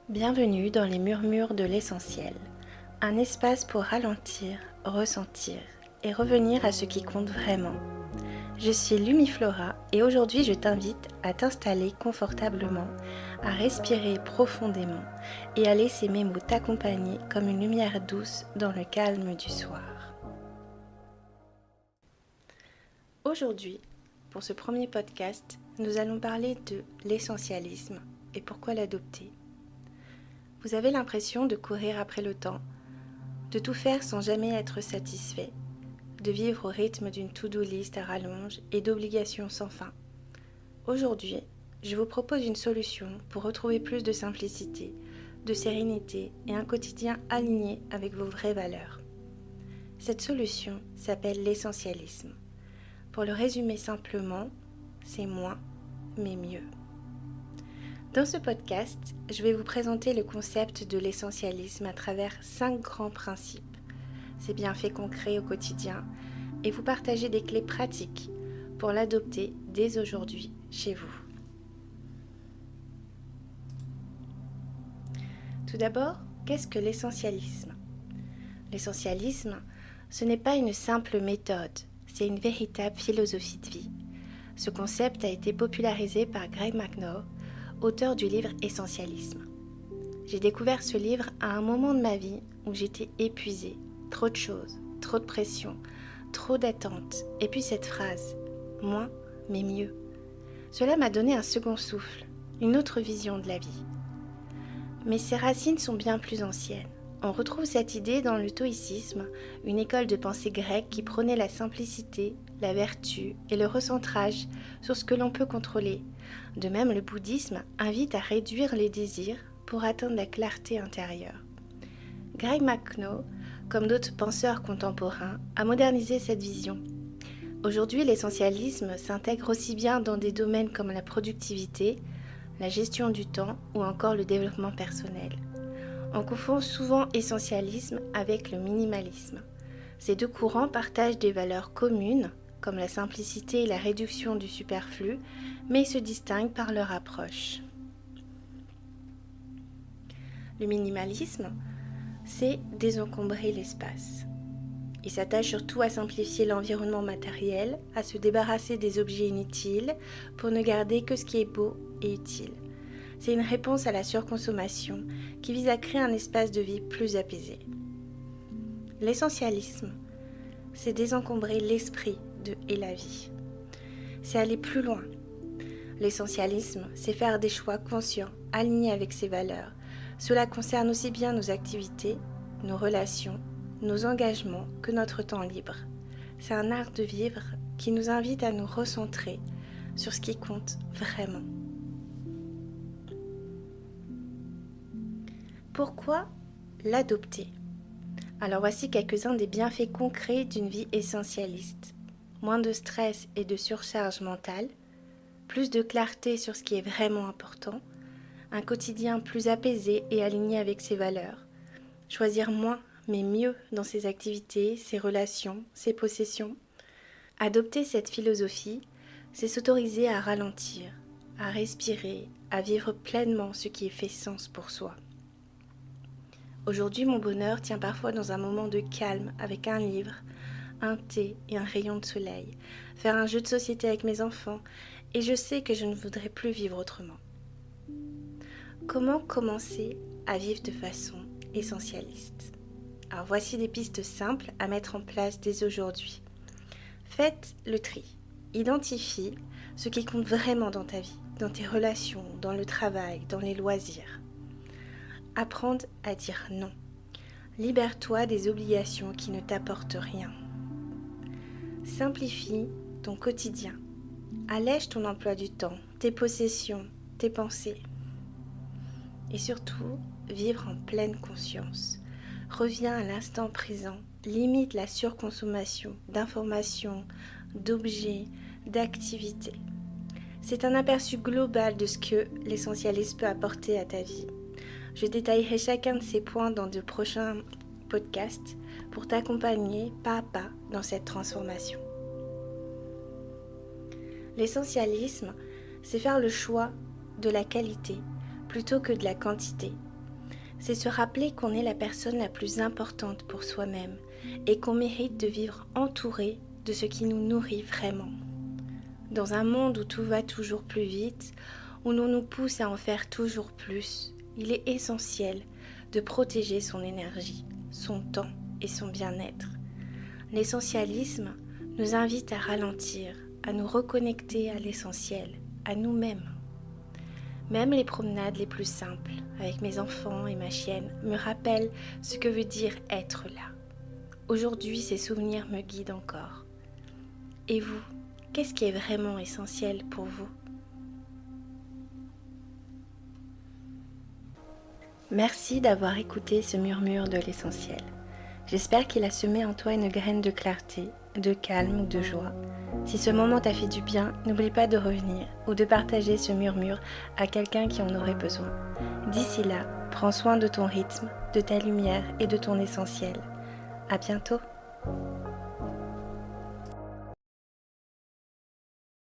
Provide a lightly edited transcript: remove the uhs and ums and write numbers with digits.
Bienvenue dans les murmures de l'essentiel, un espace pour ralentir, ressentir et revenir à ce qui compte vraiment. Je suis Lumiflora et aujourd'hui je t'invite à t'installer confortablement, à respirer profondément et à laisser mes mots t'accompagner comme une lumière douce dans le calme du soir. Aujourd'hui, pour ce premier podcast, nous allons parler de l'essentialisme et pourquoi l'adopter. Vous avez l'impression de courir après le temps, de tout faire sans jamais être satisfait, de vivre au rythme d'une to-do list à rallonge et d'obligations sans fin. Aujourd'hui, je vous propose une solution pour retrouver plus de simplicité, de sérénité et un quotidien aligné avec vos vraies valeurs. Cette solution s'appelle l'essentialisme. Pour le résumer simplement, c'est moins, mais mieux. Dans ce podcast, je vais vous présenter le concept de l'essentialisme à travers 5 grands principes, ses bienfaits concrets au quotidien, et vous partager des clés pratiques pour l'adopter dès aujourd'hui chez vous. Tout d'abord, qu'est-ce que l'essentialisme ? L'essentialisme, ce n'est pas une simple méthode, c'est une véritable philosophie de vie. Ce concept a été popularisé par Greg McKeown, auteur du livre Essentialisme. J'ai découvert ce livre à un moment de ma vie où j'étais épuisée, trop de choses, trop de pression, trop d'attentes, et puis cette phrase « moins, mais mieux ». Cela m'a donné un second souffle, une autre vision de la vie. Mais ses racines sont bien plus anciennes. On retrouve cette idée dans le stoïcisme, une école de pensée grecque qui prônait la simplicité, la vertu et le recentrage sur ce que l'on peut contrôler. De même, le bouddhisme invite à réduire les désirs pour atteindre la clarté intérieure. Greg McKeown, comme d'autres penseurs contemporains, a modernisé cette vision. Aujourd'hui, l'essentialisme s'intègre aussi bien dans des domaines comme la productivité, la gestion du temps ou encore le développement personnel. On confond souvent essentialisme avec le minimalisme. Ces deux courants partagent des valeurs communes, comme la simplicité et la réduction du superflu, mais ils se distinguent par leur approche. Le minimalisme, c'est désencombrer l'espace. Il s'attache surtout à simplifier l'environnement matériel, à se débarrasser des objets inutiles pour ne garder que ce qui est beau et utile. C'est une réponse à la surconsommation qui vise à créer un espace de vie plus apaisé. L'essentialisme, c'est désencombrer l'esprit et la vie. C'est aller plus loin. L'essentialisme, c'est faire des choix conscients, alignés avec ses valeurs. Cela concerne aussi bien nos activités, nos relations, nos engagements que notre temps libre. C'est un art de vivre qui nous invite à nous recentrer sur ce qui compte vraiment. Pourquoi l'adopter ? Alors voici quelques-uns des bienfaits concrets d'une vie essentialiste. Moins de stress et de surcharge mentale, plus de clarté sur ce qui est vraiment important, un quotidien plus apaisé et aligné avec ses valeurs, choisir moins mais mieux dans ses activités, ses relations, ses possessions. Adopter cette philosophie, c'est s'autoriser à ralentir, à respirer, à vivre pleinement ce qui fait sens pour soi. Aujourd'hui, mon bonheur tient parfois dans un moment de calme avec un livre, un thé et un rayon de soleil, faire un jeu de société avec mes enfants, et je sais que je ne voudrais plus vivre autrement. Comment commencer à vivre de façon essentialiste ? Alors voici des pistes simples à mettre en place dès aujourd'hui. Faites le tri. Identifie ce qui compte vraiment dans ta vie, dans tes relations, dans le travail, dans les loisirs. Apprendre à dire non. Libère-toi des obligations qui ne t'apportent rien. Simplifie ton quotidien. Allège ton emploi du temps, tes possessions, tes pensées. Et surtout, vivre en pleine conscience. Reviens à l'instant présent. Limite la surconsommation d'informations, d'objets, d'activités. C'est un aperçu global de ce que l'essentialisme peut apporter à ta vie. Je détaillerai chacun de ces points dans de prochains podcasts pour t'accompagner pas à pas dans cette transformation. L'essentialisme, c'est faire le choix de la qualité plutôt que de la quantité. c'est se rappeler qu'on est la personne la plus importante pour soi-même et qu'on mérite de vivre entouré de ce qui nous nourrit vraiment. Dans un monde où tout va toujours plus vite, où l'on nous pousse à en faire toujours plus, il est essentiel de protéger son énergie, son temps et son bien-être. L'essentialisme nous invite à ralentir, à nous reconnecter à l'essentiel, à nous-mêmes. Même les promenades les plus simples, avec mes enfants et ma chienne, me rappellent ce que veut dire être là. Aujourd'hui, ces souvenirs me guident encore. Et vous, qu'est-ce qui est vraiment essentiel pour vous ? Merci d'avoir écouté ce murmure de l'essentiel. J'espère qu'il a semé en toi une graine de clarté, de calme ou de joie. Si ce moment t'a fait du bien, n'oublie pas de revenir ou de partager ce murmure à quelqu'un qui en aurait besoin. D'ici là, prends soin de ton rythme, de ta lumière et de ton essentiel. À bientôt!